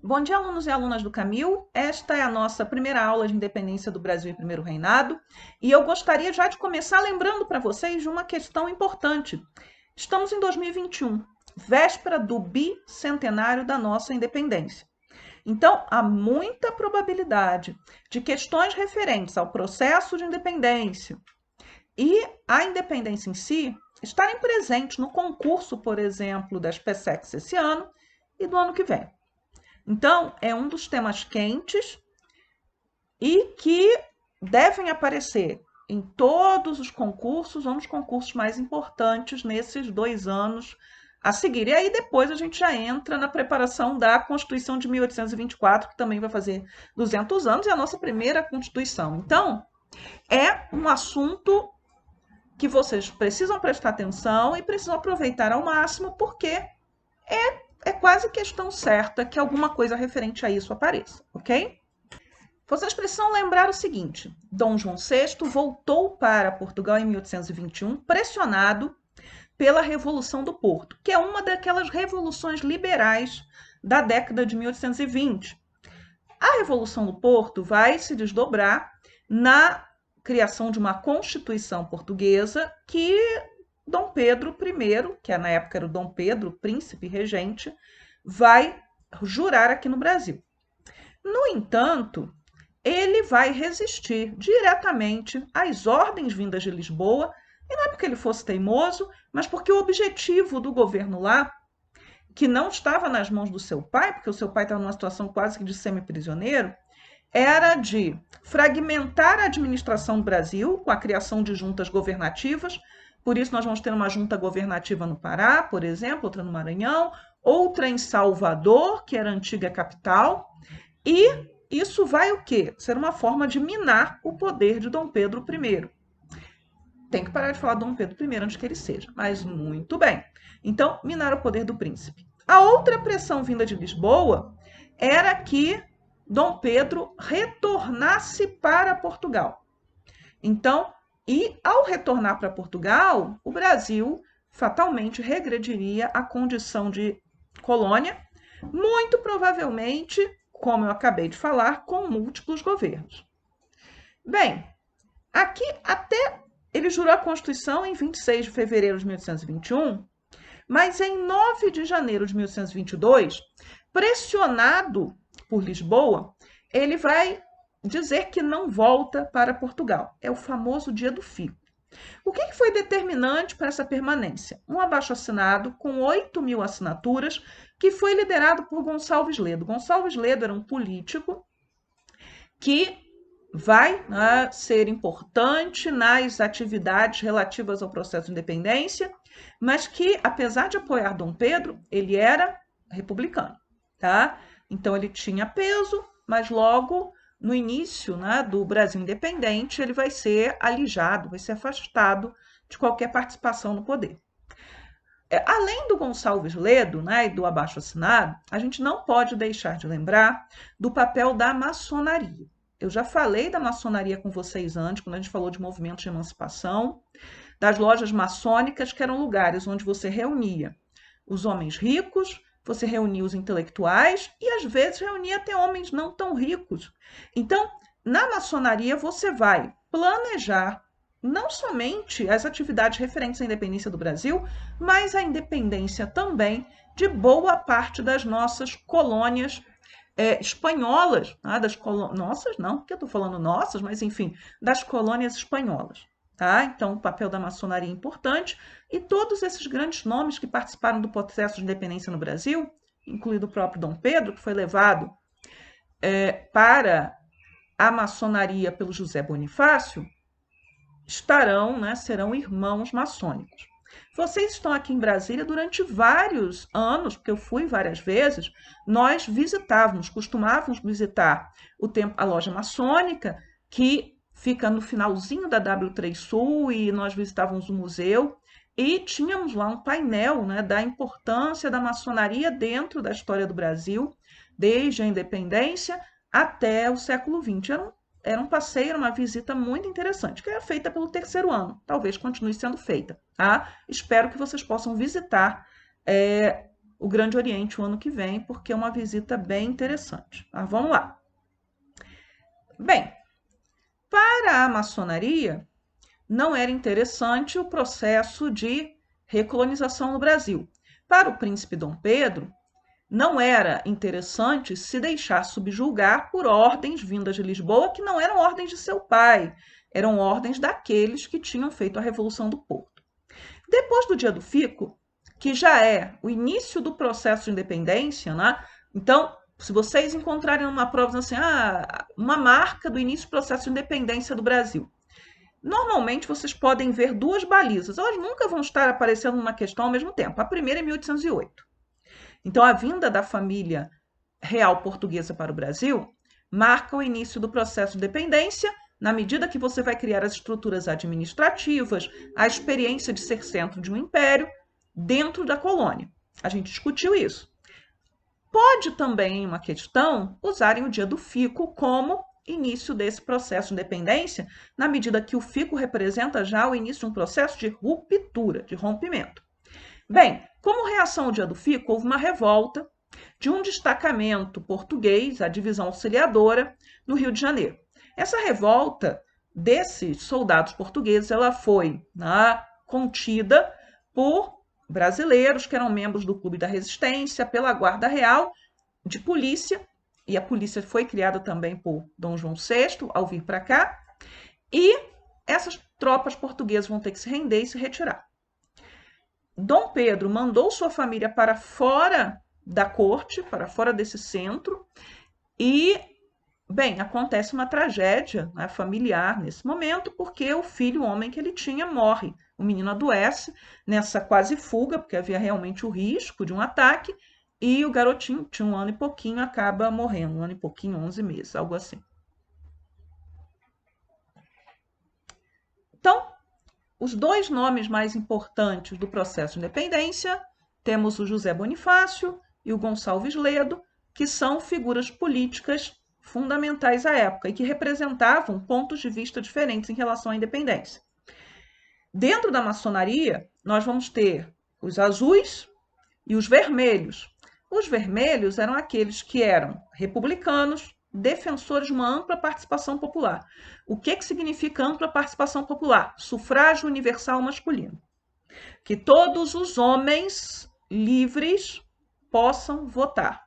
Bom dia, alunos e alunas do Camil. Esta é a nossa primeira aula de independência do Brasil e Primeiro Reinado. E eu gostaria já de começar lembrando para vocês de uma questão importante. Estamos em 2021, véspera do bicentenário da nossa independência. Então, há muita probabilidade de questões referentes ao processo de independência e à independência em si estarem presentes no concurso, por exemplo, das PSECs esse ano e do ano que vem. Então, é um dos temas quentes e que devem aparecer em todos os concursos ou nos concursos mais importantes nesses 2 anos a seguir. E aí depois a gente já entra na preparação da Constituição de 1824, que também vai fazer 200 anos, e a nossa primeira Constituição. Então, é um assunto que vocês precisam prestar atenção e precisam aproveitar ao máximo, porque é quase questão certa que alguma coisa referente a isso apareça, ok? Vocês precisam lembrar o seguinte: Dom João VI voltou para Portugal em 1821, pressionado pela Revolução do Porto, que é uma daquelas revoluções liberais da década de 1820. A Revolução do Porto vai se desdobrar na criação de uma Constituição portuguesa que Dom Pedro I, que na época era o Dom Pedro, príncipe regente, vai jurar aqui no Brasil. No entanto, ele vai resistir diretamente às ordens vindas de Lisboa, e não é porque ele fosse teimoso, mas porque o objetivo do governo lá, que não estava nas mãos do seu pai, porque o seu pai estava numa situação quase que de semi-prisioneiro, era de fragmentar a administração do Brasil com a criação de juntas governativas. Por isso, nós vamos ter uma junta governativa no Pará, por exemplo, outra no Maranhão, outra em Salvador, que era a antiga capital, e isso vai o quê? Ser uma forma de minar o poder de Dom Pedro I. Tem que parar de falar Dom Pedro I antes que ele seja, mas muito bem. Então, minar o poder do príncipe. A outra pressão vinda de Lisboa era que Dom Pedro retornasse para Portugal. Então, e ao retornar para Portugal, o Brasil fatalmente regrediria à condição de colônia, muito provavelmente, como eu acabei de falar, com múltiplos governos. Bem, aqui até ele jurou a Constituição em 26 de fevereiro de 1821, mas em 9 de janeiro de 1822, pressionado por Lisboa, ele vai dizer que não volta para Portugal. É o famoso Dia do Fico. O que foi determinante para essa permanência? Um abaixo-assinado com 8.000 assinaturas, que foi liderado por Gonçalves Ledo. Gonçalves Ledo era um político que vai ser importante nas atividades relativas ao processo de independência, mas que, apesar de apoiar Dom Pedro, ele era republicano, tá? Então ele tinha peso, mas logo no início, do Brasil independente, ele vai ser alijado, vai ser afastado de qualquer participação no poder. Além do Gonçalves Ledo, e do abaixo-assinado, a gente não pode deixar de lembrar do papel da maçonaria. Eu já falei da maçonaria com vocês antes, quando a gente falou de movimentos de emancipação, das lojas maçônicas, que eram lugares onde você reunia os homens ricos, você reunia os intelectuais e, às vezes, reunia até homens não tão ricos. Então, na maçonaria, você vai planejar não somente as atividades referentes à independência do Brasil, mas a independência também de boa parte das nossas colônias espanholas, nossas não, porque eu estou falando nossas, mas enfim, das colônias espanholas. Tá? Então, o papel da maçonaria é importante, e todos esses grandes nomes que participaram do processo de independência no Brasil, incluído o próprio Dom Pedro, que foi levado para a maçonaria pelo José Bonifácio, serão irmãos maçônicos. Vocês estão aqui em Brasília durante vários anos, porque eu fui várias vezes, nós costumávamos visitar a loja maçônica, que fica no finalzinho da W3 Sul, e nós visitávamos o museu, e tínhamos lá um painel da importância da maçonaria dentro da história do Brasil, desde a independência até o século XX. Era um passeio, era uma visita muito interessante, que era feita pelo terceiro ano, talvez continue sendo feita. Tá? Espero que vocês possam visitar o Grande Oriente o ano que vem, porque é uma visita bem interessante. Mas vamos lá. Bem, para a maçonaria, não era interessante o processo de recolonização no Brasil. Para o príncipe Dom Pedro, não era interessante se deixar subjugar por ordens vindas de Lisboa, que não eram ordens de seu pai, eram ordens daqueles que tinham feito a Revolução do Porto. Depois do Dia do Fico, que já é o início do processo de independência, né? Então, se vocês encontrarem uma prova assim, uma marca do início do processo de independência do Brasil, normalmente vocês podem ver duas balizas, elas nunca vão estar aparecendo numa questão ao mesmo tempo. A primeira é 1808. Então, a vinda da família real portuguesa para o Brasil marca o início do processo de independência, na medida que você vai criar as estruturas administrativas, a experiência de ser centro de um império dentro da colônia. A gente discutiu isso. Pode também, em uma questão, usarem o Dia do Fico como início desse processo de independência, na medida que o Fico representa já o início de um processo de ruptura, de rompimento. Bem, como reação ao Dia do Fico, houve uma revolta de um destacamento português, a Divisão Auxiliadora, no Rio de Janeiro. Essa revolta desses soldados portugueses, ela foi contida por brasileiros que eram membros do Clube da Resistência, pela Guarda Real de Polícia, e a polícia foi criada também por Dom João VI ao vir para cá, e essas tropas portuguesas vão ter que se render e se retirar. Dom Pedro mandou sua família para fora da corte, para fora desse centro, e, bem, acontece uma tragédia, né, familiar nesse momento, porque o filho, o homem que ele tinha, morre. O menino adoece nessa quase fuga, porque havia realmente o risco de um ataque, e o garotinho, tinha 1 ano e pouquinho, acaba morrendo. 1 ano e pouquinho, 11 meses, algo assim. Então, os dois nomes mais importantes do processo de independência, temos o José Bonifácio e o Gonçalves Ledo, que são figuras políticas fundamentais à época e que representavam pontos de vista diferentes em relação à independência. Dentro da maçonaria, nós vamos ter os azuis e os vermelhos. Os vermelhos eram aqueles que eram republicanos, defensores de uma ampla participação popular. O que significa ampla participação popular? Sufrágio universal masculino. Que todos os homens livres possam votar.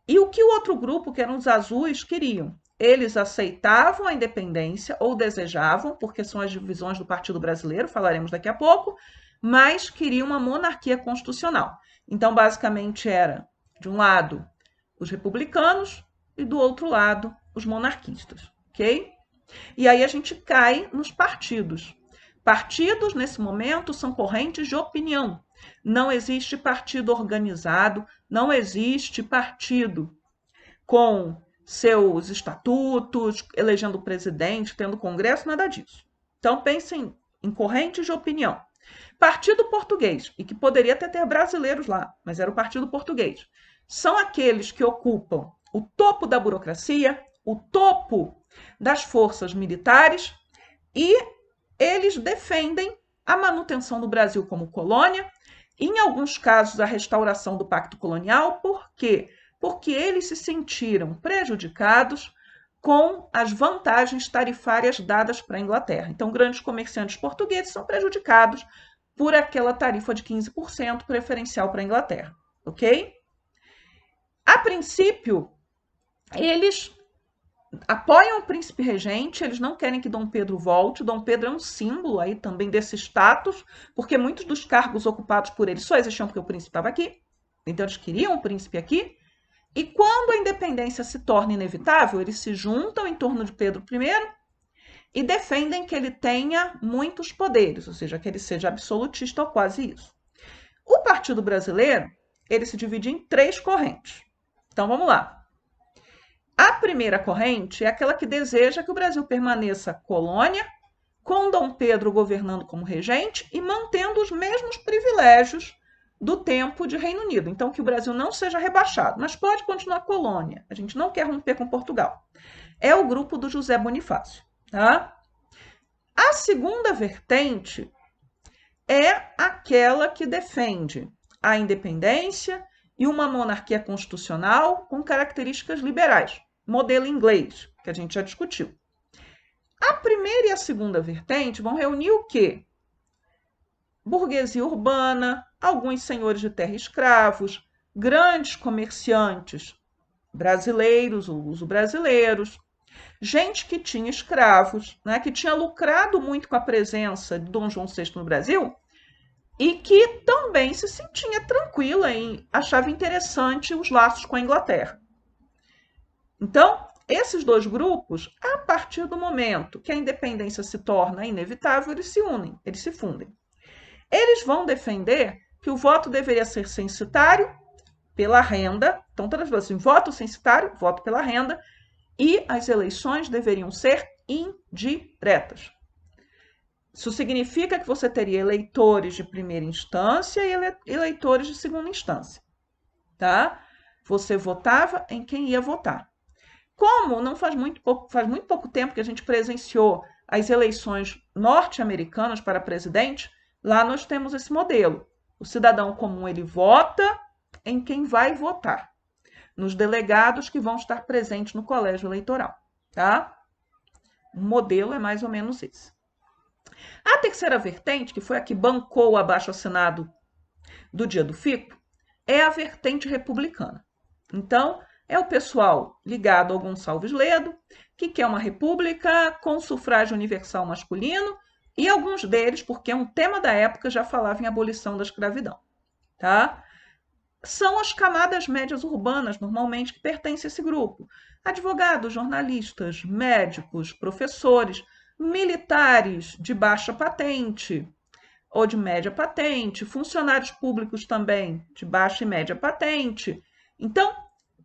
E o que o outro grupo, que eram os azuis, queriam? Eles aceitavam a independência, ou desejavam, porque são as divisões do Partido Brasileiro, falaremos daqui a pouco, mas queriam uma monarquia constitucional. Então, basicamente, era, de um lado, os republicanos e, do outro lado, os monarquistas, ok? E aí a gente cai nos partidos. Partidos, nesse momento, são correntes de opinião. Não existe partido organizado, não existe partido com seus estatutos, elegendo presidente, tendo congresso, nada disso. Então, pensem em correntes de opinião. Partido português, e que poderia até ter brasileiros lá, mas era o partido português. São aqueles que ocupam o topo da burocracia, o topo das forças militares, e eles defendem a manutenção do Brasil como colônia, em alguns casos a restauração do pacto colonial. Por quê? Porque eles se sentiram prejudicados com as vantagens tarifárias dadas para a Inglaterra. Então, grandes comerciantes portugueses são prejudicados por aquela tarifa de 15% preferencial para a Inglaterra, ok? A princípio, eles apoiam o príncipe regente, eles não querem que Dom Pedro volte. Dom Pedro é um símbolo aí também desse status, porque muitos dos cargos ocupados por ele só existiam porque o príncipe estava aqui, então eles queriam o príncipe aqui. E quando a independência se torna inevitável, eles se juntam em torno de Pedro I e defendem que ele tenha muitos poderes, ou seja, que ele seja absolutista ou quase isso. O Partido Brasileiro, ele se divide em 3 correntes. Então, vamos lá. A primeira corrente é aquela que deseja que o Brasil permaneça colônia, com Dom Pedro governando como regente e mantendo os mesmos privilégios do tempo de Reino Unido. Então, que o Brasil não seja rebaixado, mas pode continuar colônia. A gente não quer romper com Portugal. É o grupo do José Bonifácio. Tá? A segunda vertente é aquela que defende a independência e uma monarquia constitucional com características liberais, modelo inglês, que a gente já discutiu. A primeira e a segunda vertente vão reunir o quê? Burguesia urbana, alguns senhores de terra escravos, grandes comerciantes brasileiros, luso-brasileiros, gente que tinha escravos, né, que tinha lucrado muito com a presença de Dom João VI no Brasil e que também se sentia tranquila e achava interessante os laços com a Inglaterra. Então, esses dois grupos, a partir do momento que a independência se torna inevitável, eles se unem, eles se fundem. Eles vão defender que o voto deveria ser censitário pela renda, então todas as assim, voto censitário, voto pela renda, e as eleições deveriam ser indiretas. Isso significa que você teria eleitores de primeira instância e eleitores de segunda instância, tá? Você votava em quem ia votar. Como não faz muito pouco tempo que a gente presenciou as eleições norte-americanas para presidente, lá nós temos esse modelo. O cidadão comum ele vota em quem vai votar, nos delegados que vão estar presentes no colégio eleitoral, tá? O modelo é mais ou menos esse. A terceira vertente, que foi a que bancou o abaixo-assinado do Dia do Fico, é a vertente republicana. Então, é o pessoal ligado ao Gonçalves Ledo, que quer uma república com sufrágio universal masculino, e alguns deles, porque é um tema da época, já falavam em abolição da escravidão, tá? São as camadas médias urbanas, normalmente, que pertencem a esse grupo. Advogados, jornalistas, médicos, professores, militares de baixa patente ou de média patente, funcionários públicos também de baixa e média patente. Então,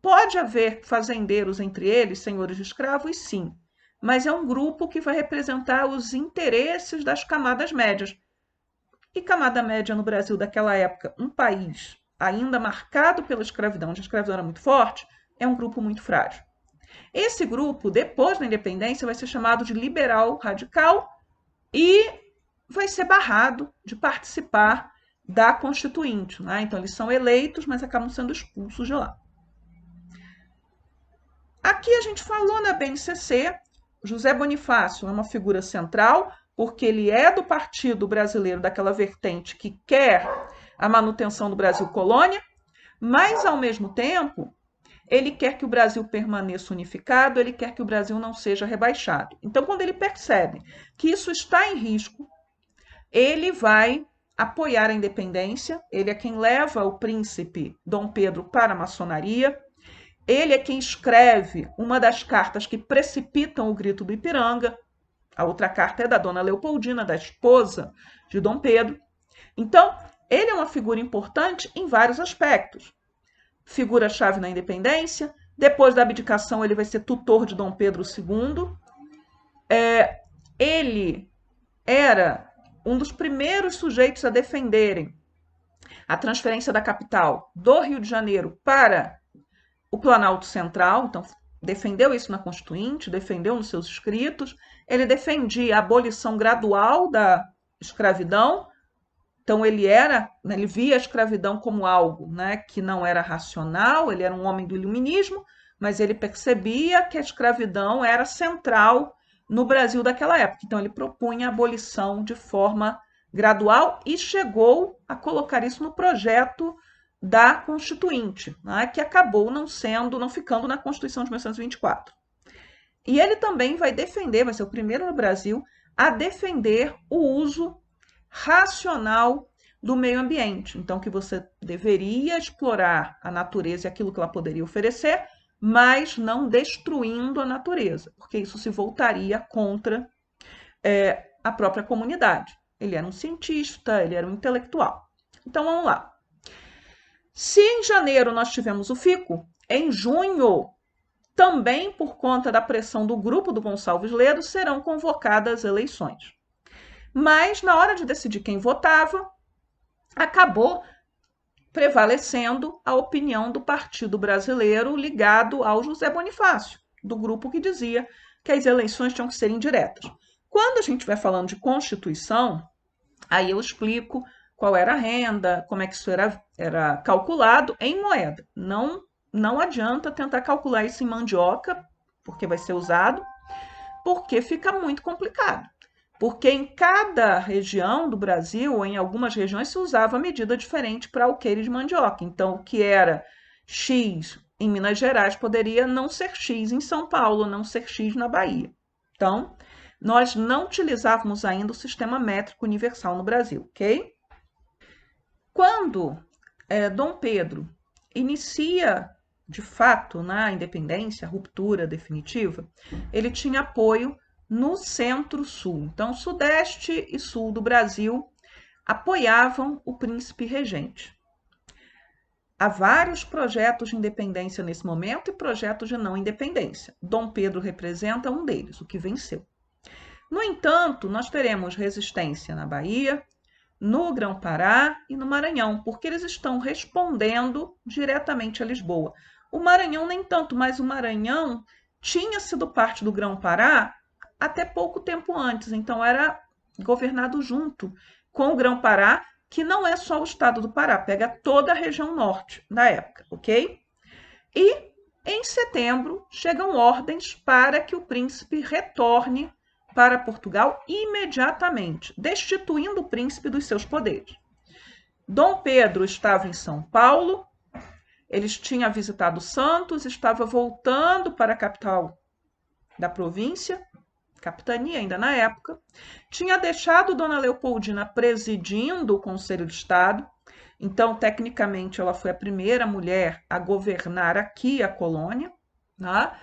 pode haver fazendeiros entre eles, senhores de escravos, sim, mas é um grupo que vai representar os interesses das camadas médias. E camada média no Brasil daquela época, um país ainda marcado pela escravidão, onde a escravidão era muito forte, é um grupo muito frágil. Esse grupo, depois da independência, vai ser chamado de liberal radical e vai ser barrado de participar da Constituinte, né? Então, eles são eleitos, mas acabam sendo expulsos de lá. Aqui a gente falou na BNCC, José Bonifácio é uma figura central, porque ele é do Partido Brasileiro, daquela vertente que quer a manutenção do Brasil colônia, mas, ao mesmo tempo, ele quer que o Brasil permaneça unificado, ele quer que o Brasil não seja rebaixado. Então, quando ele percebe que isso está em risco, ele vai apoiar a independência, ele é quem leva o príncipe Dom Pedro para a maçonaria, ele é quem escreve uma das cartas que precipitam o grito do Ipiranga, a outra carta é da dona Leopoldina, da esposa de Dom Pedro. Então, ele é uma figura importante em vários aspectos. Figura-chave na independência, depois da abdicação ele vai ser tutor de Dom Pedro II. Ele era um dos primeiros sujeitos a defenderem a transferência da capital do Rio de Janeiro para o Planalto Central, então defendeu isso na Constituinte, defendeu nos seus escritos. Ele defendia a abolição gradual da escravidão. Então, ele via a escravidão como algo, né, que não era racional, ele era um homem do iluminismo, mas ele percebia que a escravidão era central no Brasil daquela época. Então, ele propunha a abolição de forma gradual e chegou a colocar isso no projeto da Constituinte, né, que acabou não ficando na Constituição de 1924. E ele também vai ser o primeiro no Brasil a defender o uso racional do meio ambiente. Então, que você deveria explorar a natureza e aquilo que ela poderia oferecer, mas não destruindo a natureza, porque isso se voltaria contra a própria comunidade. Ele era um cientista, ele era um intelectual. Então, vamos lá. Se em janeiro nós tivemos o Fico, em junho, também por conta da pressão do grupo do Gonçalves Ledo, serão convocadas eleições. Mas, na hora de decidir quem votava, acabou prevalecendo a opinião do Partido Brasileiro ligado ao José Bonifácio, do grupo que dizia que as eleições tinham que ser indiretas. Quando a gente vai falando de Constituição, aí eu explico qual era a renda, como é que isso era calculado em moeda. Não adianta tentar calcular isso em mandioca, porque vai ser usado, porque fica muito complicado. Porque em cada região do Brasil, ou em algumas regiões, se usava medida diferente para alqueire de mandioca. Então, o que era X em Minas Gerais poderia não ser X em São Paulo, não ser X na Bahia. Então, nós não utilizávamos ainda o sistema métrico universal no Brasil, ok? Quando Dom Pedro inicia, de fato, na independência, a ruptura definitiva, ele tinha apoio no centro-sul. Então, sudeste e sul do Brasil apoiavam o príncipe regente. Há vários projetos de independência nesse momento e projetos de não independência. Dom Pedro representa um deles, o que venceu. No entanto, nós teremos resistência na Bahia, no Grão-Pará e no Maranhão, porque eles estão respondendo diretamente a Lisboa. O Maranhão nem tanto, mas o Maranhão tinha sido parte do Grão-Pará até pouco tempo antes, então era governado junto com o Grão-Pará, que não é só o estado do Pará, pega toda a região norte da época, ok? E em setembro chegam ordens para que o príncipe retorne para Portugal imediatamente, destituindo o príncipe dos seus poderes. Dom Pedro estava em São Paulo, eles tinham visitado Santos, estava voltando para a capital da província, capitania ainda na época, tinha deixado Dona Leopoldina presidindo o Conselho de Estado, então, tecnicamente, ela foi a primeira mulher a governar aqui a colônia, tá?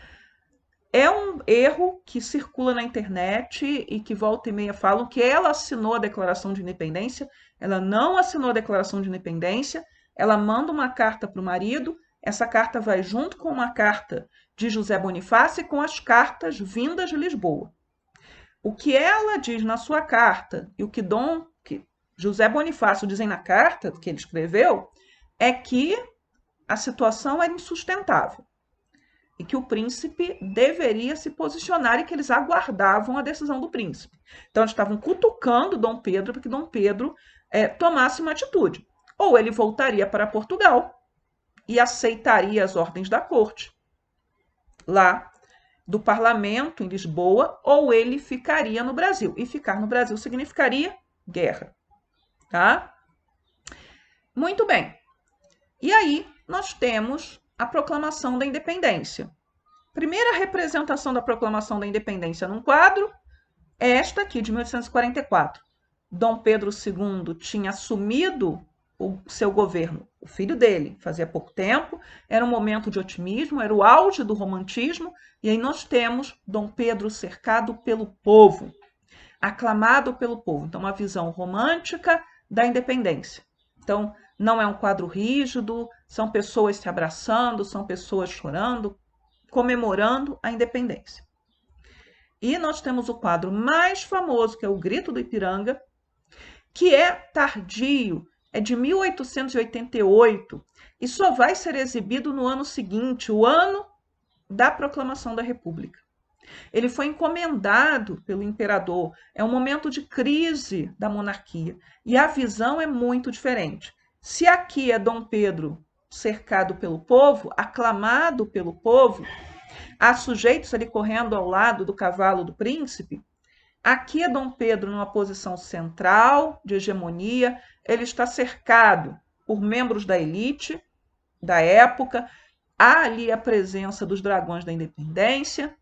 É um erro que circula na internet e que volta e meia falam que ela assinou a Declaração de Independência. Ela não assinou a Declaração de Independência, ela manda uma carta para o marido, essa carta vai junto com uma carta de José Bonifácio e com as cartas vindas de Lisboa. O que ela diz na sua carta e o que José Bonifácio dizem na carta que ele escreveu é que a situação era insustentável e que o príncipe deveria se posicionar e que eles aguardavam a decisão do príncipe. Então, eles estavam cutucando Dom Pedro para que Dom Pedro tomasse uma atitude. Ou ele voltaria para Portugal e aceitaria as ordens da corte lá do parlamento em Lisboa, ou ele ficaria no Brasil. E ficar no Brasil significaria guerra. Tá? Muito bem. E aí nós temos a proclamação da independência. Primeira representação da proclamação da independência num quadro é esta aqui, de 1844. Dom Pedro II tinha assumido o seu governo, o filho dele, fazia pouco tempo, era um momento de otimismo, era o auge do romantismo, e aí nós temos Dom Pedro cercado pelo povo, aclamado pelo povo. Então, uma visão romântica da independência. Então, não é um quadro rígido, são pessoas se abraçando, são pessoas chorando, comemorando a independência. E nós temos o quadro mais famoso, que é o Grito do Ipiranga, que é tardio, é de 1888 e só vai ser exibido no ano seguinte, o ano da proclamação da República. Ele foi encomendado pelo imperador, é um momento de crise da monarquia e a visão é muito diferente. Se aqui é Dom Pedro cercado pelo povo, aclamado pelo povo, há sujeitos ali correndo ao lado do cavalo do príncipe, aqui é Dom Pedro numa posição central de hegemonia, ele está cercado por membros da elite da época, há ali a presença dos dragões da independência,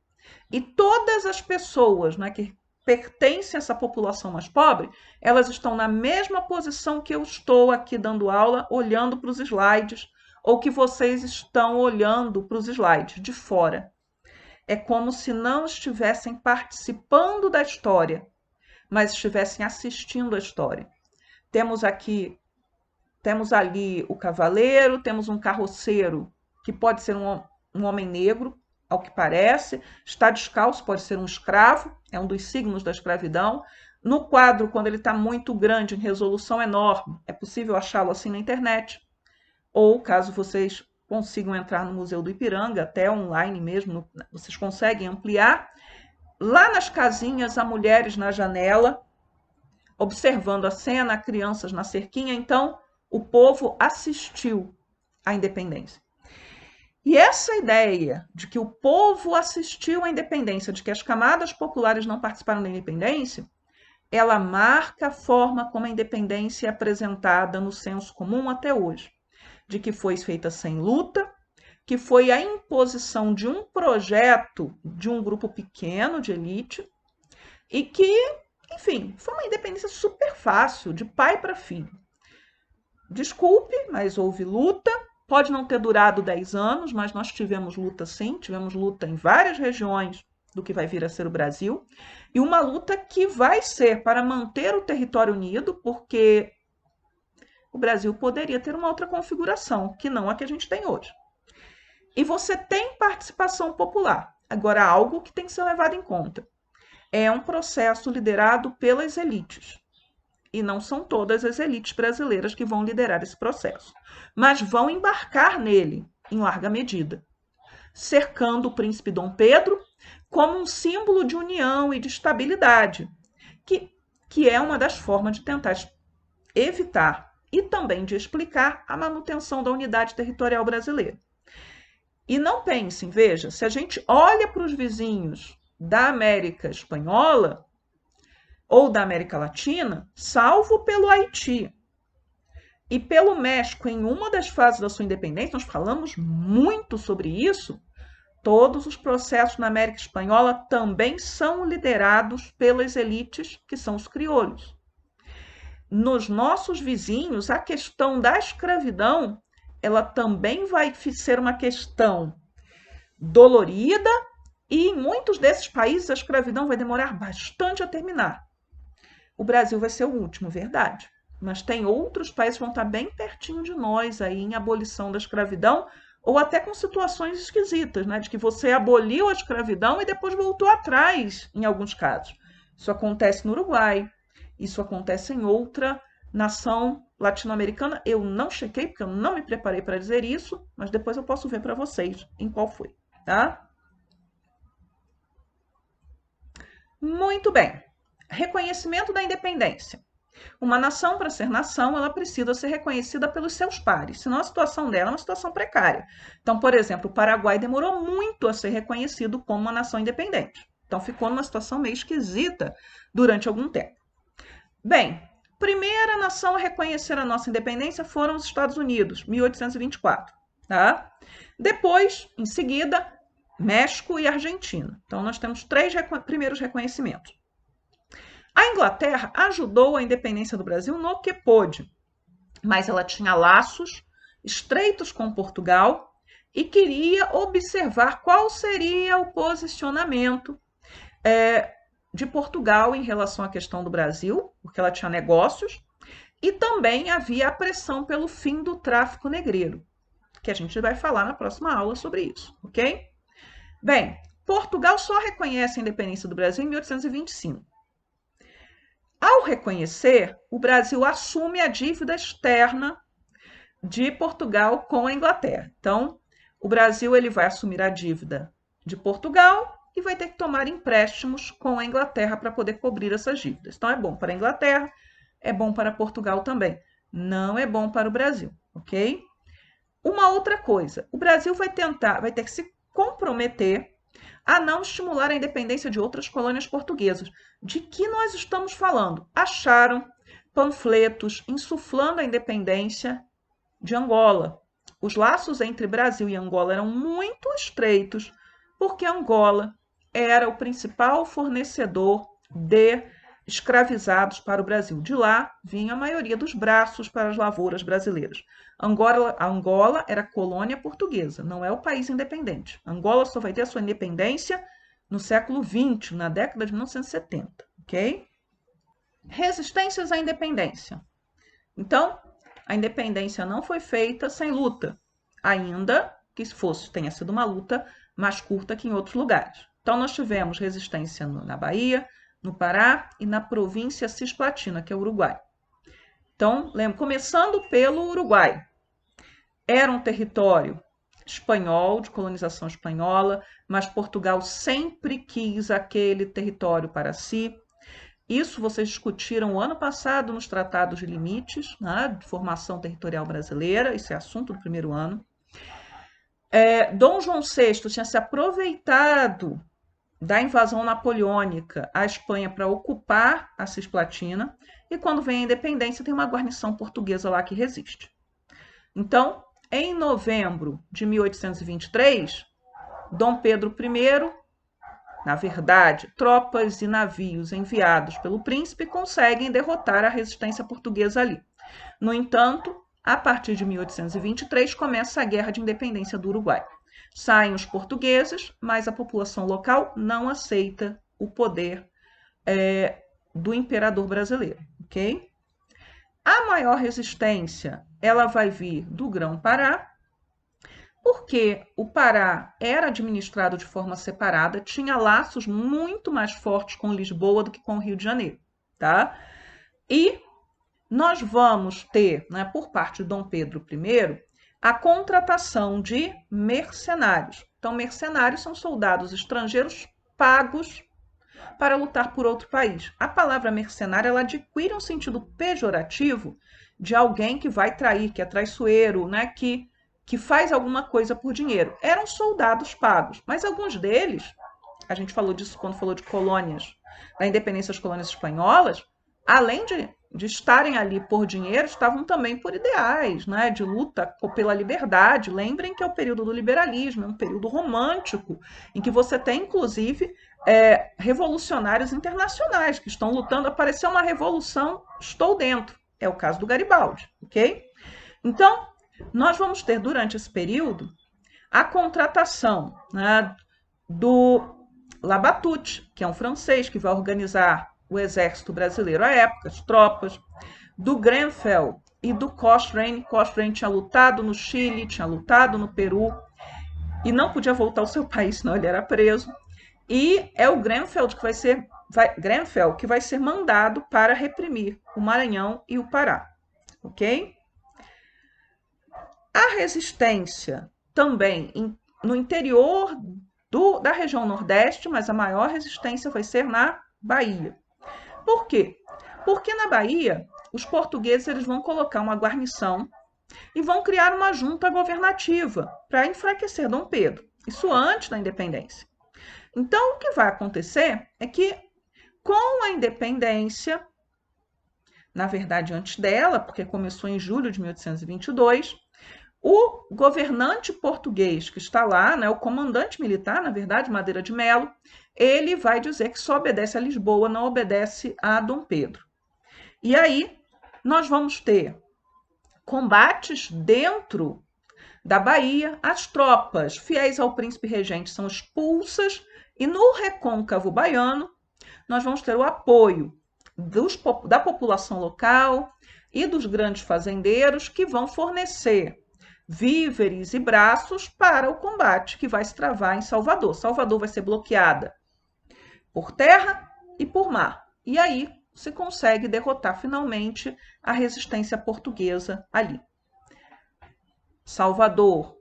e todas as pessoas, né, que pertencem a essa população mais pobre, elas estão na mesma posição que eu estou aqui dando aula, olhando para os slides, ou que vocês estão olhando para os slides, de fora. É como se não estivessem participando da história, mas estivessem assistindo a história. Temos ali o cavaleiro, temos um carroceiro, que pode ser um homem negro, ao que parece, está descalço, pode ser um escravo, é um dos signos da escravidão. No quadro, quando ele está muito grande, em resolução enorme, é possível achá-lo assim na internet. Ou, caso vocês consigam entrar no Museu do Ipiranga, até online mesmo, vocês conseguem ampliar. Lá nas casinhas, há mulheres na janela, observando a cena, crianças na cerquinha. Então, o povo assistiu à independência. E essa ideia de que o povo assistiu à independência, de que as camadas populares não participaram da independência, ela marca a forma como a independência é apresentada no senso comum até hoje, de que foi feita sem luta, que foi a imposição de um projeto de um grupo pequeno de elite e que, enfim, foi uma independência super fácil, de pai para filho. Desculpe, mas houve luta. Pode não ter durado 10 anos, mas nós tivemos luta sim, tivemos luta em várias regiões do que vai vir a ser o Brasil, e uma luta que vai ser para manter o território unido, porque o Brasil poderia ter uma outra configuração, que não a que a gente tem hoje. E você tem participação popular. Agora, algo que tem que ser levado em conta. É um processo liderado pelas elites. E não são todas as elites brasileiras que vão liderar esse processo, mas vão embarcar nele em larga medida, cercando o príncipe Dom Pedro como um símbolo de união e de estabilidade, que é uma das formas de tentar evitar e também de explicar a manutenção da unidade territorial brasileira. E não pensem, veja, se a gente olha para os vizinhos da América Espanhola, ou da América Latina, salvo pelo Haiti e pelo México, em uma das fases da sua independência, nós falamos muito sobre isso, todos os processos na América Espanhola também são liderados pelas elites, que são os crioulos. Nos nossos vizinhos, a questão da escravidão, ela também vai ser uma questão dolorida, e em muitos desses países a escravidão vai demorar bastante a terminar. O Brasil vai ser o último, verdade. Mas tem outros países que vão estar bem pertinho de nós aí em abolição da escravidão, ou até com situações esquisitas, né? De que você aboliu a escravidão e depois voltou atrás, em alguns casos. Isso acontece no Uruguai, isso acontece em outra nação latino-americana. Eu não chequei, porque eu não me preparei para dizer isso, mas depois eu posso ver para vocês em qual foi, tá? Muito bem. Reconhecimento da independência. Uma nação, para ser nação, ela precisa ser reconhecida pelos seus pares, senão a situação dela é uma situação precária. Então, por exemplo, o Paraguai demorou muito a ser reconhecido como uma nação independente. Então, ficou numa situação meio esquisita durante algum tempo. Bem, primeira nação a reconhecer a nossa independência foram os Estados Unidos, 1824. Tá? Depois, em seguida, México e Argentina. Então, nós temos três primeiros reconhecimentos. A Inglaterra ajudou a independência do Brasil no que pôde, mas ela tinha laços estreitos com Portugal e queria observar qual seria o posicionamento de Portugal em relação à questão do Brasil, porque ela tinha negócios, e também havia a pressão pelo fim do tráfico negreiro, que a gente vai falar na próxima aula sobre isso, ok? Bem, Portugal só reconhece a independência do Brasil em 1825. Ao reconhecer, o Brasil assume a dívida externa de Portugal com a Inglaterra. Então, o Brasil ele vai assumir a dívida de Portugal e vai ter que tomar empréstimos com a Inglaterra para poder cobrir essas dívidas. Então, é bom para a Inglaterra, é bom para Portugal também. Não é bom para o Brasil, ok? Uma outra coisa, o Brasil vai ter que se comprometer a não estimular a independência de outras colônias portuguesas. De que nós estamos falando? Acharam panfletos insuflando a independência de Angola. Os laços entre Brasil e Angola eram muito estreitos, porque Angola era o principal fornecedor de escravizados para o Brasil. De lá vinha a maioria dos braços para as lavouras brasileiras. Angola era colônia portuguesa, não é o país independente. Angola só vai ter a sua independência no século XX, na década de 1970, ok? Resistências à independência. Então, a independência não foi feita sem luta, ainda que tenha sido uma luta mais curta que em outros lugares. Então, nós tivemos resistência na Bahia, no Pará e na província cisplatina, que é o Uruguai. Então, começando pelo Uruguai. Era um território espanhol, de colonização espanhola, mas Portugal sempre quis aquele território para si. Isso vocês discutiram o ano passado nos tratados de limites, né, de formação territorial brasileira, isso é assunto do primeiro ano. Dom João VI tinha se aproveitado da invasão napoleônica à Espanha para ocupar a Cisplatina, e quando vem a independência tem uma guarnição portuguesa lá que resiste. Então, em novembro de 1823, Dom Pedro I, na verdade, tropas e navios enviados pelo príncipe conseguem derrotar a resistência portuguesa ali. No entanto, a partir de 1823 começa a Guerra de Independência do Uruguai. Saem os portugueses, mas a população local não aceita o poder do imperador brasileiro, ok? A maior resistência ela vai vir do Grão-Pará, porque o Pará era administrado de forma separada, tinha laços muito mais fortes com Lisboa do que com o Rio de Janeiro, tá? E nós vamos ter, né, por parte de Dom Pedro I, a contratação de mercenários. Então, mercenários são soldados estrangeiros pagos para lutar por outro país. A palavra mercenário ela adquire um sentido pejorativo de alguém que vai trair, que é traiçoeiro, né, que faz alguma coisa por dinheiro. Eram soldados pagos, mas alguns deles, a gente falou disso quando falou de colônias, da independência das colônias espanholas, além de estarem ali por dinheiro, estavam também por ideais, né, de luta pela liberdade. Lembrem que é o período do liberalismo, é um período romântico, em que você tem, inclusive, revolucionários internacionais que estão lutando. Apareceu uma revolução, estou dentro. É o caso do Garibaldi, ok? Então, nós vamos ter, durante esse período, a contratação, né, do Labatut, que é um francês que vai organizar o exército brasileiro à época, as tropas, do Grenfell e do Cochrane. Cochrane tinha lutado no Chile, tinha lutado no Peru e não podia voltar ao seu país, senão ele era preso. E é o Grenfell que vai ser mandado para reprimir o Maranhão e o Pará, ok? A resistência também no interior da região Nordeste, mas a maior resistência vai ser na Bahia. Por quê? Porque na Bahia, os portugueses eles vão colocar uma guarnição e vão criar uma junta governativa para enfraquecer Dom Pedro. Isso antes da independência. Então, o que vai acontecer é que, com a independência, na verdade antes dela, porque começou em julho de 1822, o governante português que está lá, né, o comandante militar, na verdade, Madeira de Melo, ele vai dizer que só obedece a Lisboa, não obedece a Dom Pedro. E aí nós vamos ter combates dentro da Bahia, as tropas fiéis ao príncipe regente são expulsas e no recôncavo baiano nós vamos ter o apoio da população local e dos grandes fazendeiros que vão fornecer víveres e braços para o combate que vai se travar em Salvador. Salvador vai ser bloqueada por terra e por mar. E aí se consegue derrotar finalmente a resistência portuguesa ali. Salvador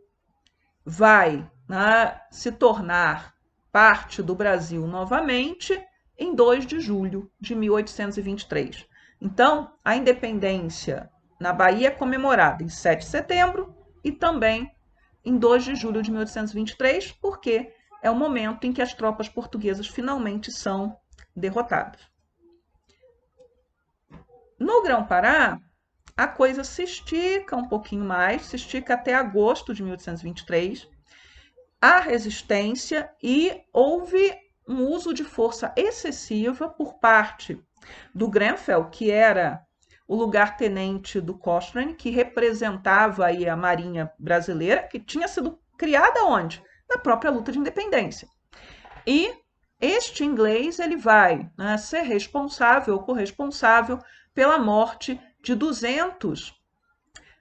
vai, né, se tornar parte do Brasil novamente em 2 de julho de 1823. Então, a independência na Bahia é comemorada em 7 de setembro e também em 2 de julho de 1823, porque é o momento em que as tropas portuguesas finalmente são derrotadas. No Grão-Pará, a coisa se estica um pouquinho mais, se estica até agosto de 1823, a resistência e houve um uso de força excessiva por parte do Grenfell, que era o lugar-tenente do Cochrane, que representava aí a Marinha brasileira, que tinha sido criada onde? Na própria luta de independência. E este inglês ele vai, né, ser corresponsável pela morte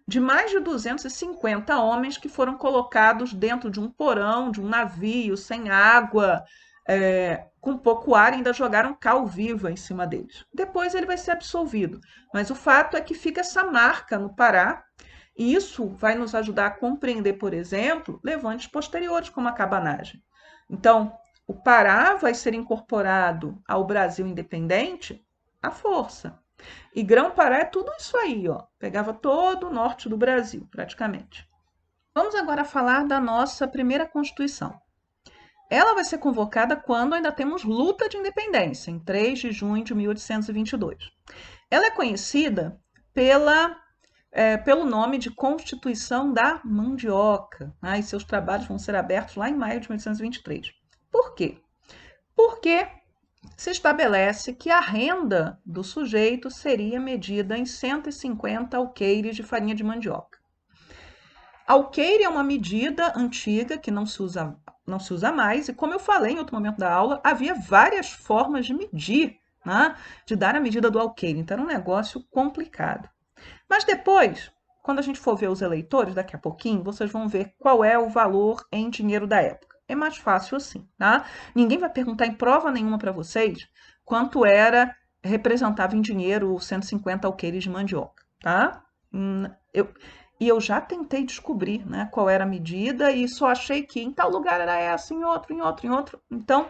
de mais de 250 homens que foram colocados dentro de um porão, de um navio, sem água, com pouco ar, e ainda jogaram cal viva em cima deles. Depois ele vai ser absolvido, mas o fato é que fica essa marca no Pará, e isso vai nos ajudar a compreender, por exemplo, levantes posteriores, como a cabanagem. Então, o Pará vai ser incorporado ao Brasil independente à força. E Grão-Pará é tudo isso aí, ó. Pegava todo o norte do Brasil, praticamente. Vamos agora falar da nossa primeira Constituição. Ela vai ser convocada quando ainda temos luta de independência, em 3 de junho de 1822. Ela é conhecida pelo nome de Constituição da Mandioca, né? E seus trabalhos vão ser abertos lá em maio de 1823. Por quê? Porque se estabelece que a renda do sujeito seria medida em 150 alqueires de farinha de mandioca. Alqueire é uma medida antiga que não se usa mais, e como eu falei em outro momento da aula, havia várias formas de medir, né? De dar a medida do alqueire, então era um negócio complicado. Mas depois, quando a gente for ver os eleitores, daqui a pouquinho, vocês vão ver qual é o valor em dinheiro da época. É mais fácil assim, tá? Ninguém vai perguntar em prova nenhuma para vocês quanto representava em dinheiro 150 alqueires de mandioca, tá? Eu já tentei descobrir, né, qual era a medida e só achei que em tal lugar era essa, em outro, em outro, em outro. Então,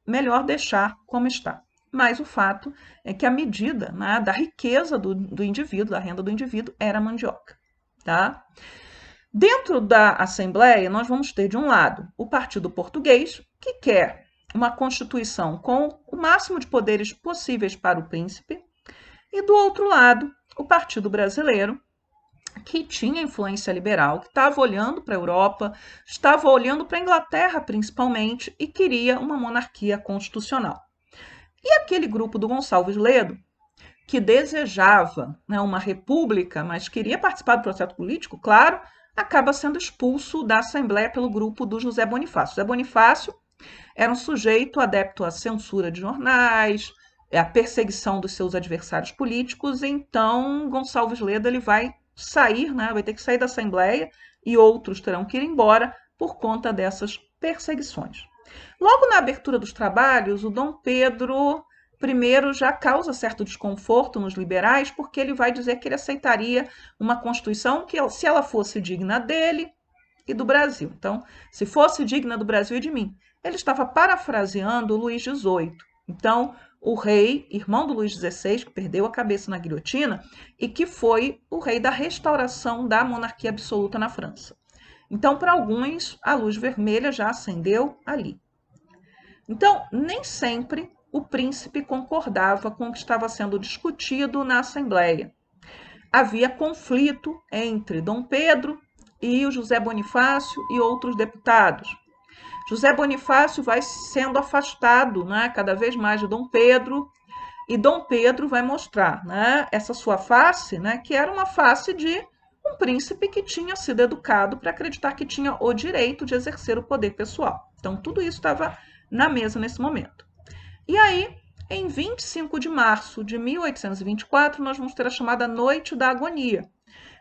melhor deixar como está. Mas o fato é que a medida, né, da riqueza do indivíduo, da renda do indivíduo, era a mandioca, tá? Dentro da Assembleia, nós vamos ter, de um lado, o Partido Português, que quer uma Constituição com o máximo de poderes possíveis para o príncipe, e do outro lado, o Partido Brasileiro, que tinha influência liberal, que estava olhando para a Europa, estava olhando para a Inglaterra principalmente e queria uma monarquia constitucional. E aquele grupo do Gonçalves Ledo, que desejava, né, uma república, mas queria participar do processo político, claro, acaba sendo expulso da Assembleia pelo grupo do José Bonifácio. José Bonifácio era um sujeito adepto à censura de jornais, à perseguição dos seus adversários políticos, então Gonçalves Ledo ele vai sair, né, vai ter que sair da Assembleia e outros terão que ir embora por conta dessas perseguições. Logo na abertura dos trabalhos, o Dom Pedro I já causa certo desconforto nos liberais, porque ele vai dizer que ele aceitaria uma Constituição que, se ela fosse digna dele e do Brasil. Então, se fosse digna do Brasil e de mim. Ele estava parafraseando Luís XVIII. Então, o rei, irmão do Luís XVI, que perdeu a cabeça na guilhotina, e que foi o rei da restauração da monarquia absoluta na França. Então, para alguns, a luz vermelha já acendeu ali. Então, nem sempre o príncipe concordava com o que estava sendo discutido na Assembleia. Havia conflito entre Dom Pedro e o José Bonifácio e outros deputados. José Bonifácio vai sendo afastado, né, cada vez mais de Dom Pedro, e Dom Pedro vai mostrar, né, essa sua face, né, que era uma face de um príncipe que tinha sido educado para acreditar que tinha o direito de exercer o poder pessoal. Então, tudo isso estava na mesa nesse momento. E aí, em 25 de março de 1824, nós vamos ter a chamada Noite da Agonia,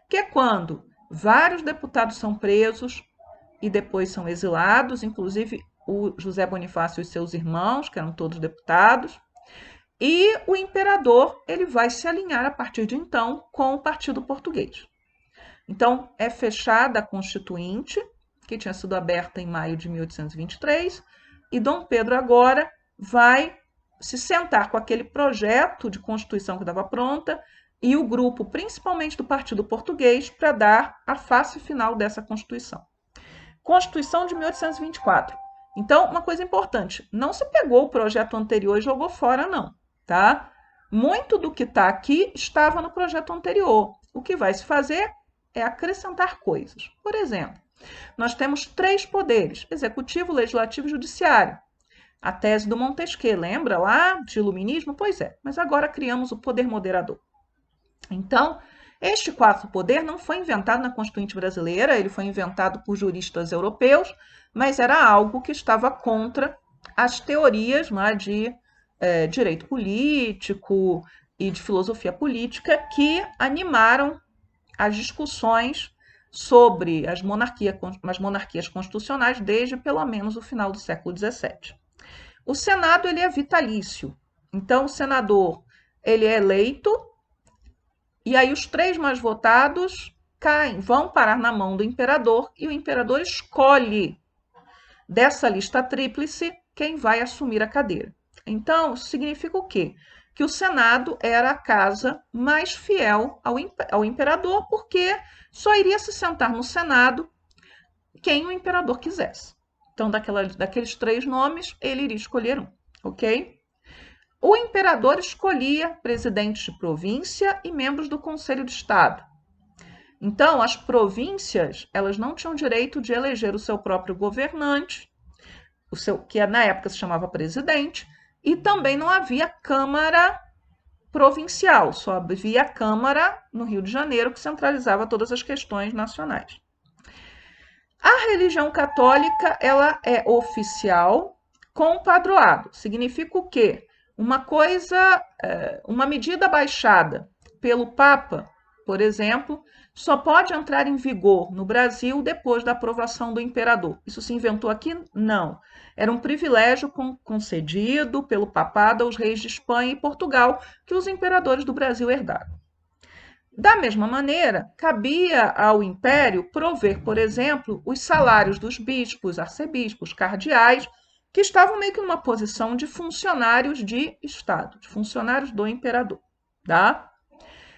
que é quando vários deputados são presos e depois são exilados, inclusive o José Bonifácio e seus irmãos, que eram todos deputados, e o imperador ele vai se alinhar a partir de então com o Partido Português. Então, é fechada a Constituinte, que tinha sido aberta em maio de 1823, e Dom Pedro agora vai se sentar com aquele projeto de Constituição que estava pronta e o grupo, principalmente do Partido Português, para dar a face final dessa Constituição. Constituição de 1824. Então, uma coisa importante, não se pegou o projeto anterior e jogou fora, não, tá? Muito do que está aqui estava no projeto anterior. O que vai se fazer é acrescentar coisas. Por exemplo, nós temos 3 poderes: executivo, legislativo e judiciário. A tese do Montesquieu, lembra lá de iluminismo? Pois é, mas agora criamos o poder moderador. Então, este 4º poder não foi inventado na Constituinte brasileira, ele foi inventado por juristas europeus, mas era algo que estava contra as teorias de direito político e de filosofia política que animaram as discussões sobre as monarquias constitucionais desde pelo menos o final do século XVII. O Senado ele é vitalício, então o senador ele é eleito e aí os 3 mais votados vão parar na mão do imperador e o imperador escolhe dessa lista tríplice quem vai assumir a cadeira. Então, significa o quê? que o Senado era a casa mais fiel ao imperador, porque só iria se sentar no Senado quem o imperador quisesse. Então, daqueles 3 nomes, ele iria escolher um, ok? O imperador escolhia presidentes de província e membros do Conselho de Estado. Então, as províncias, elas não tinham direito de eleger o seu próprio governante, que na época se chamava presidente, e também não havia Câmara provincial, só havia a Câmara no Rio de Janeiro, que centralizava todas as questões nacionais. A religião católica, ela é oficial com padroado. Significa o quê? Uma medida baixada pelo Papa, por exemplo, só pode entrar em vigor no Brasil depois da aprovação do imperador. Isso se inventou aqui? Não. Era um privilégio concedido pelo papado aos reis de Espanha e Portugal, que os imperadores do Brasil herdaram. Da mesma maneira, cabia ao império prover, por exemplo, os salários dos bispos, arcebispos, cardeais, que estavam meio que numa posição de funcionários de Estado, de funcionários do imperador, tá?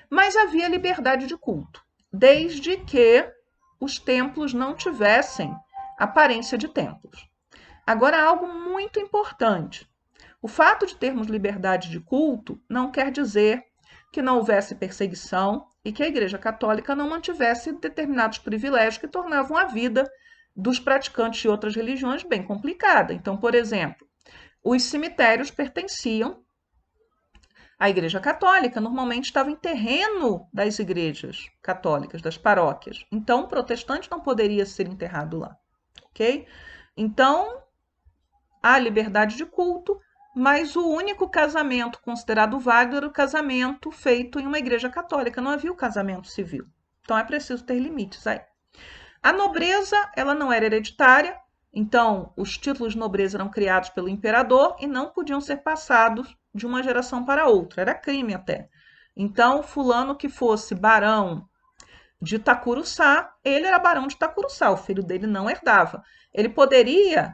Mas havia liberdade de culto, desde que os templos não tivessem aparência de templos. Agora, algo muito importante. O fato de termos liberdade de culto não quer dizer que não houvesse perseguição e que a Igreja Católica não mantivesse determinados privilégios que tornavam a vida dos praticantes de outras religiões bem complicada. Então, por exemplo, os cemitérios pertenciam à Igreja Católica, normalmente estava em terreno das igrejas católicas, das paróquias. Então, o protestante não poderia ser enterrado lá, ok? Então, há liberdade de culto, mas o único casamento considerado válido era o casamento feito em uma igreja católica, não havia o casamento civil. Então, é preciso ter limites aí. A nobreza, ela não era hereditária, então os títulos de nobreza eram criados pelo imperador e não podiam ser passados de uma geração para outra, era crime até. Então, fulano que fosse barão de Itacuruçá, ele era barão de Itacuruçá, o filho dele não herdava.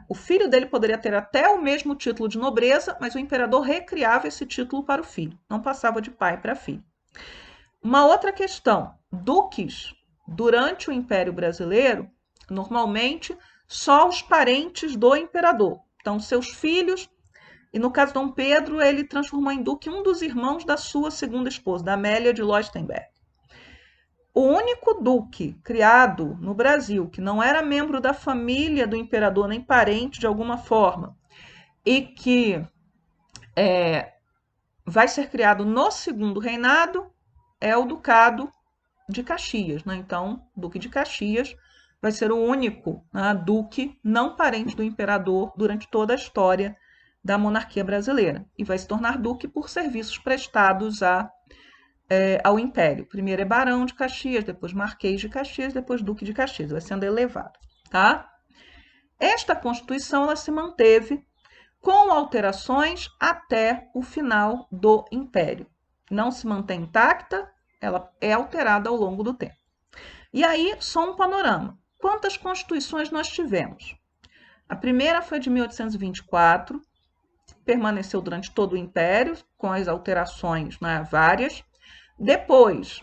O filho dele poderia ter até o mesmo título de nobreza, mas o imperador recriava esse título para o filho, não passava de pai para filho. Uma outra questão, duques, durante o Império Brasileiro, normalmente só os parentes do imperador. Então, seus filhos, e no caso de Dom Pedro, ele transformou em duque um dos irmãos da sua segunda esposa, da Amélia de Leuchtenberg. O único duque criado no Brasil, que não era membro da família do imperador, nem parente de alguma forma, e que vai ser criado no segundo reinado, é o Ducado de Caxias, né? Então, Duque de Caxias vai ser o único, né, duque não parente do imperador durante toda a história da monarquia brasileira. E vai se tornar duque por serviços prestados ao império. Primeiro é barão de Caxias, depois marquês de Caxias, depois duque de Caxias. Vai sendo elevado, tá? Esta Constituição ela se manteve com alterações até o final do império. Não se mantém intacta, ela é alterada ao longo do tempo. E aí, só um panorama. Quantas constituições nós tivemos? A primeira foi de 1824, permaneceu durante todo o Império, com as alterações, né, várias. Depois,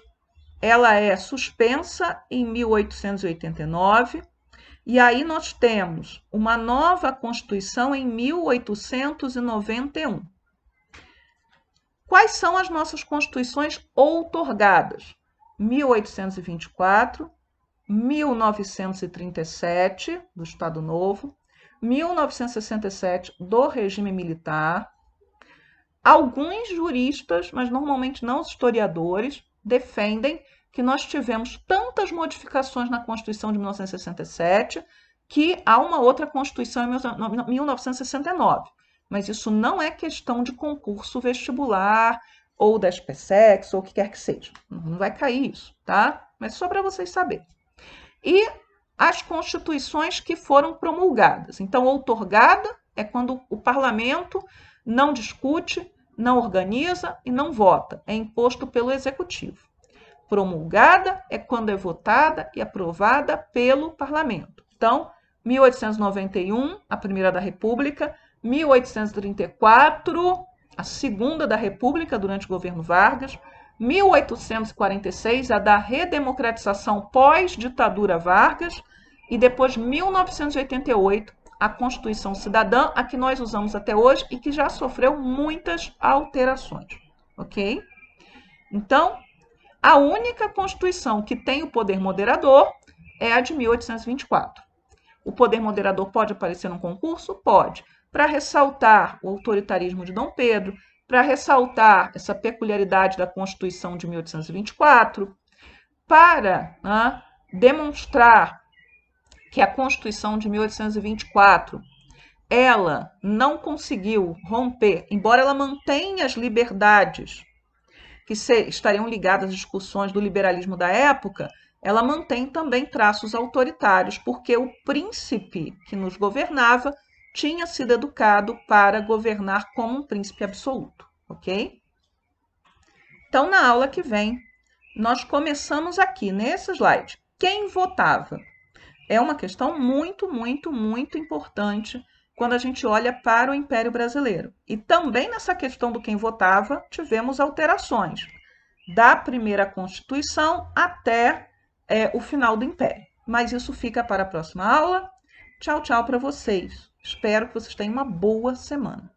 ela é suspensa em 1889, e aí nós temos uma nova Constituição em 1891. Quais são as nossas constituições outorgadas? 1824, 1937, do Estado Novo, 1967, do regime militar. Alguns juristas, mas normalmente não os historiadores, defendem que nós tivemos tantas modificações na Constituição de 1967 que há uma outra Constituição em 1969. Mas isso não é questão de concurso vestibular ou da SPSEX ou o que quer que seja. Não vai cair isso, tá? Mas só para vocês saberem. E as constituições que foram promulgadas. Então, outorgada é quando o parlamento não discute, não organiza e não vota. É imposto pelo executivo. Promulgada é quando é votada e aprovada pelo parlamento. Então, 1891, a primeira da República, 1834, a segunda da República durante o governo Vargas, 1846, a da redemocratização pós-ditadura Vargas, e depois 1988, a Constituição Cidadã, a que nós usamos até hoje e que já sofreu muitas alterações, ok? Então, a única Constituição que tem o poder moderador é a de 1824. O poder moderador pode aparecer num concurso? Pode. Para ressaltar o autoritarismo de Dom Pedro, para ressaltar essa peculiaridade da Constituição de 1824, para demonstrar que a Constituição de 1824 ela não conseguiu romper, embora ela mantenha as liberdades que estariam ligadas às discussões do liberalismo da época, ela mantém também traços autoritários, porque o príncipe que nos governava tinha sido educado para governar como um príncipe absoluto, ok? Então, na aula que vem, nós começamos aqui, nesse slide. Quem votava? É uma questão muito, muito, muito importante quando a gente olha para o Império Brasileiro. E também nessa questão do quem votava, tivemos alterações da primeira Constituição até o final do Império. Mas isso fica para a próxima aula. Tchau, tchau para vocês. Espero que vocês tenham uma boa semana.